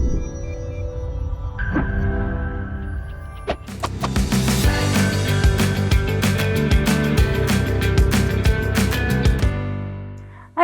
Hai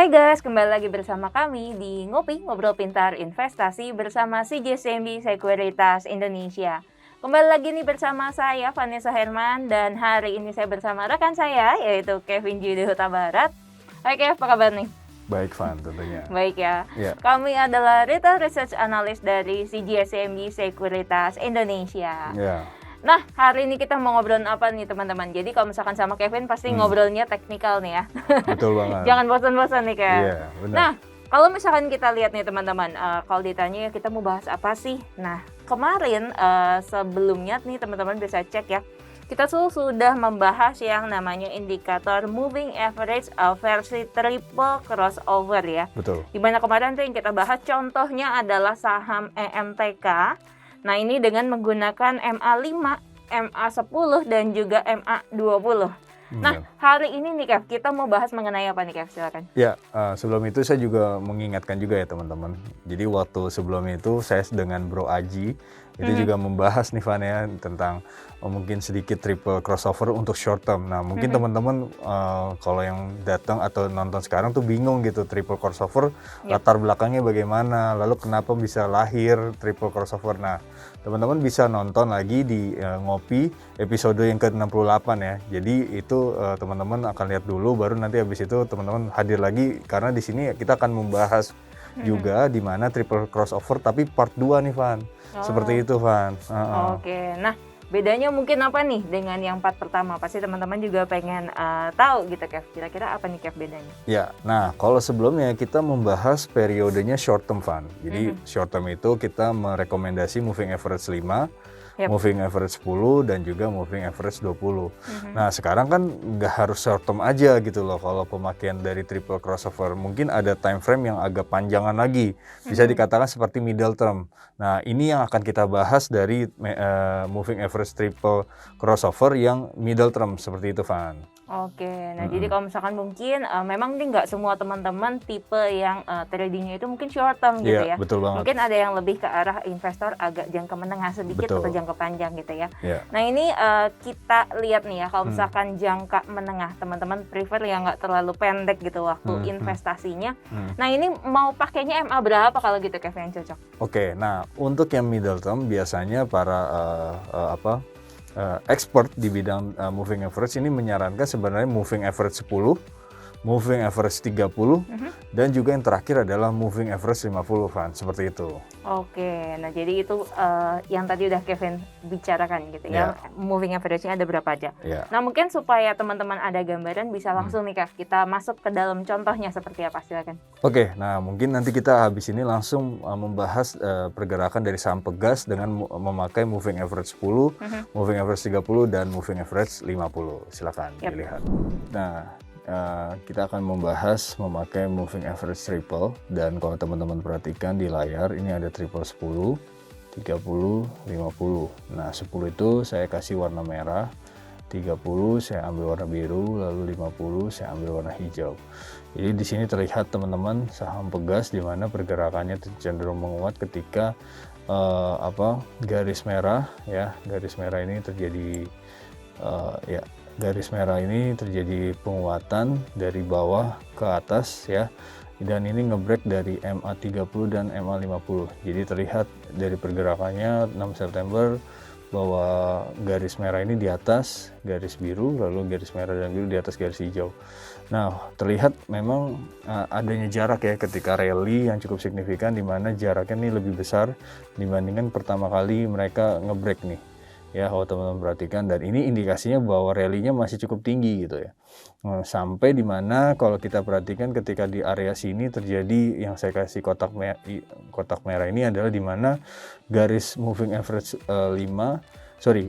guys, kembali lagi bersama kami di Ngopi Ngobrol Pintar Investasi bersama CGSMB Sekuritas Indonesia. Kembali lagi nih bersama saya Vanessa Herman dan hari ini saya bersama rekan saya yaitu Kevin Jude Huta Barat. Hai Kev, apa kabar nih? Baik Van, tentunya. Baik ya. Ya. Kami adalah Retail Research Analyst dari CGSMB Sekuritas Indonesia. Ya. Nah, hari ini kita mau ngobrolin apa nih teman-teman? Jadi kalau misalkan sama Kevin pasti ngobrolnya teknikal nih ya. Betul banget. Jangan bosan-bosan nih Kev. Iya, benar. Nah, kalau misalkan kita lihat nih teman-teman, kalau ditanya kita mau bahas apa sih? Nah, kemarin sebelumnya nih teman-teman bisa cek ya. Kita sudah membahas yang namanya indikator moving average versi triple crossover ya. Betul. Dimana kemarin tuh yang kita bahas contohnya adalah saham EMTK. Nah, ini dengan menggunakan MA5, MA10 dan juga MA20. Nah, hari ini nih Kev, kita mau bahas mengenai apa nih Kev? Silakan. Ya, sebelum itu saya juga mengingatkan juga ya teman-teman. Jadi waktu sebelum itu saya dengan Bro Aji itu juga membahas nih Van ya tentang mungkin sedikit triple crossover untuk short term. Nah, mungkin teman-teman kalau yang datang atau nonton sekarang tuh bingung gitu triple crossover latar belakangnya bagaimana, lalu kenapa bisa lahir triple crossover. Nah, teman-teman bisa nonton lagi di Ngopi episode yang ke-68 ya. Jadi itu teman-teman akan lihat dulu baru nanti habis itu teman-teman hadir lagi karena di sini kita akan membahas juga di mana triple crossover tapi part 2 nih Van. Seperti itu Van. Oke. Nah, bedanya mungkin apa nih dengan yang part pertama? Pasti teman-teman juga pengen tahu gitu Kev. Kira-kira apa nih Kev bedanya? Ya, nah kalau sebelumnya kita membahas periodenya short term Van. Jadi short term itu kita merekomendasi moving average 5, moving average 10 dan juga moving average 20. Nah, sekarang kan nggak harus short term aja gitu loh kalau pemakaian dari triple crossover. Mungkin ada time frame yang agak panjangan lagi. Bisa dikatakan seperti middle term. Nah, ini yang akan kita bahas dari moving average triple crossover yang middle term seperti itu Van. Oke, nah jadi kalau misalkan mungkin memang nih nggak semua teman-teman tipe yang tradingnya itu mungkin short term gitu ya. Betul banget. Mungkin ada yang lebih ke arah investor agak jangka menengah sedikit atau jangka panjang gitu ya. Yeah. Nah ini kita lihat nih ya kalau misalkan jangka menengah teman-teman prefer yang nggak terlalu pendek gitu waktu investasinya. Nah ini mau pakainya MA berapa kalau gitu Kevin yang cocok? Oke, nah untuk yang middle term biasanya para expert di bidang moving average ini menyarankan sebenarnya moving average 10, moving average 30, dan juga yang terakhir adalah moving average 50 Van, seperti itu. Oke, nah jadi itu yang tadi udah Kevin bicarakan gitu ya, moving average-nya ada berapa aja. Nah mungkin supaya teman-teman ada gambaran bisa langsung nih Kev, kita masuk ke dalam contohnya seperti apa, silakan. Oke, nah mungkin nanti kita habis ini langsung membahas pergerakan dari saham pegas dengan memakai moving average 10, moving average 30, dan moving average 50. Silakan dilihat. Nah, kita akan membahas memakai moving average triple, dan kalau teman-teman perhatikan di layar ini ada triple 10, 30, 50. Nah 10 itu saya kasih warna merah, 30 saya ambil warna biru, lalu 50 saya ambil warna hijau. Jadi di sini terlihat teman-teman saham pegas di mana pergerakannya cenderung menguat ketika garis merah ya, garis merah ini terjadi garis merah ini terjadi penguatan dari bawah ke atas ya, dan ini ngebreak dari MA30 dan MA50. Jadi terlihat dari pergerakannya 6 September bahwa garis merah ini di atas garis biru, lalu garis merah dan biru di atas garis hijau. Nah, terlihat memang adanya jarak ya ketika rally yang cukup signifikan, di mana jaraknya ini lebih besar dibandingkan pertama kali mereka ngebreak nih. Ya, kalau teman-teman perhatikan, dan ini indikasinya bahwa rally-nya masih cukup tinggi gitu ya. Sampai di mana kalau kita perhatikan ketika di area sini terjadi yang saya kasih kotak merah ini adalah di mana garis moving average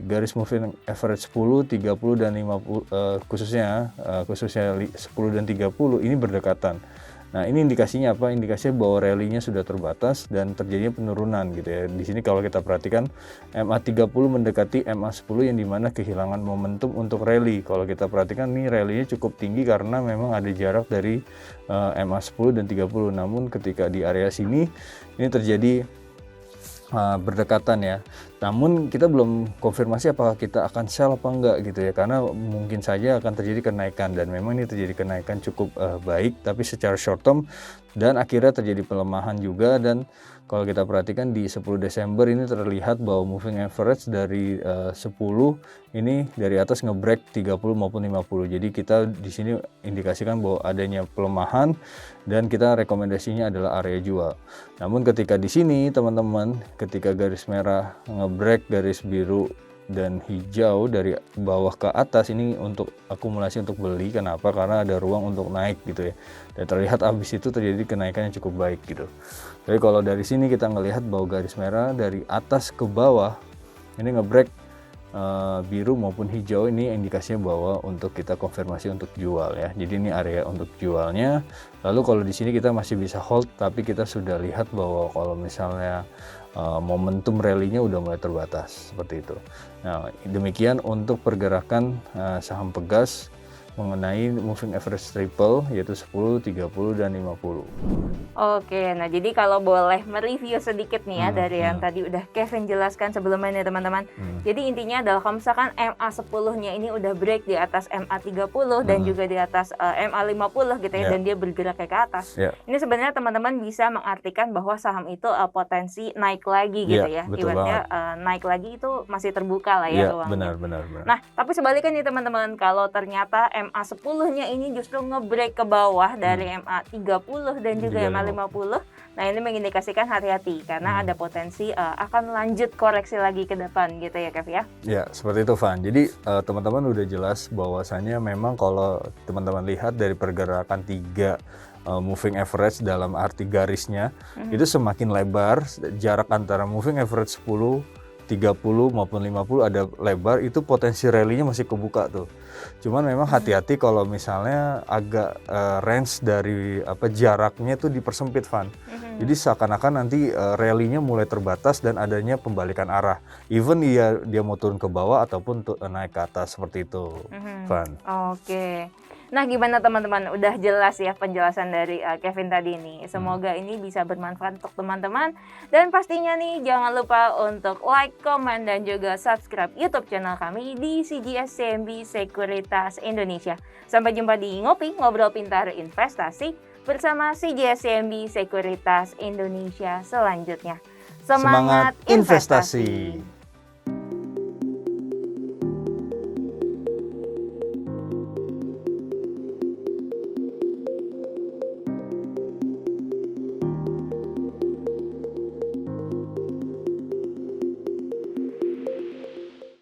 garis moving average 10, 30 dan 50 khususnya 10 dan 30 ini berdekatan. Nah, ini indikasinya apa? Indikasinya bahwa rally-nya sudah terbatas dan terjadinya penurunan gitu ya. Di sini kalau kita perhatikan MA30 mendekati MA10 yang dimana kehilangan momentum untuk rally. Kalau kita perhatikan nih rally-nya cukup tinggi karena memang ada jarak dari MA10 dan 30. Namun ketika di area sini ini terjadi berdekatan ya. Namun kita belum konfirmasi apakah kita akan sell apa enggak gitu ya, karena mungkin saja akan terjadi kenaikan, dan memang ini terjadi kenaikan cukup baik tapi secara short term, dan akhirnya terjadi pelemahan juga. Dan kalau kita perhatikan di 10 Desember ini terlihat bahwa moving average dari 10 ini dari atas nge-break 30 maupun 50. Jadi kita di sini indikasikan bahwa adanya pelemahan dan kita rekomendasinya adalah area jual. Namun ketika di sini teman-teman, ketika garis merah nge-break garis biru dan hijau dari bawah ke atas, ini untuk akumulasi untuk beli. Kenapa? Karena ada ruang untuk naik gitu ya, dan terlihat habis itu terjadi kenaikan yang cukup baik gitu. Jadi kalau dari sini kita ngelihat bahwa garis merah dari atas ke bawah ini nge-break biru maupun hijau, ini indikasinya bahwa untuk kita konfirmasi untuk jual ya. Jadi ini area untuk jualnya. Lalu kalau di sini kita masih bisa hold, tapi kita sudah lihat bahwa kalau misalnya momentum rally-nya udah mulai terbatas seperti itu. Nah, demikian untuk pergerakan saham Pegas mengenai moving average triple, yaitu 10, 30 dan 50. Oke, nah jadi kalau boleh mereview sedikit nih ya dari yang tadi udah Kevin jelaskan sebelumnya nih teman-teman. Jadi intinya adalah kalau misalkan MA10-nya ini udah break di atas MA30 dan juga di atas MA50 gitu ya, dan dia bergerak ke atas. Ini sebenarnya teman-teman bisa mengartikan bahwa saham itu potensi naik lagi gitu ya. Ibaratnya naik lagi itu masih terbuka lah ya ruangnya. Benar. Nah, tapi sebaliknya nih teman-teman, kalau ternyata MA10-nya ini justru nge-break ke bawah dari MA30 dan juga MA50. Nah, ini mengindikasikan hati-hati karena ada potensi akan lanjut koreksi lagi ke depan gitu ya, Kev ya. Ya, seperti itu, Van. Jadi teman-teman udah jelas bahwasannya memang kalau teman-teman lihat dari pergerakan 3 moving average dalam arti garisnya itu semakin lebar jarak antara moving average 10, 30 maupun 50 ada lebar, itu potensi rally-nya masih kebuka tuh. Cuman memang hati-hati kalau misalnya agak range dari jaraknya tuh dipersempit, Van. Jadi seakan-akan nanti rally-nya mulai terbatas dan adanya pembalikan arah. Even dia mau turun ke bawah ataupun naik ke atas seperti itu, Van. Oke. Nah, gimana teman-teman? Udah jelas ya penjelasan dari Kevin tadi nih. Semoga ini bisa bermanfaat untuk teman-teman. Dan pastinya nih jangan lupa untuk like, komen, dan juga subscribe YouTube channel kami di CGS CIMB Sekuritas Indonesia. Sampai jumpa di Ngopi, Ngobrol Pintar Investasi bersama CGS CIMB Sekuritas Indonesia selanjutnya. Semangat investasi!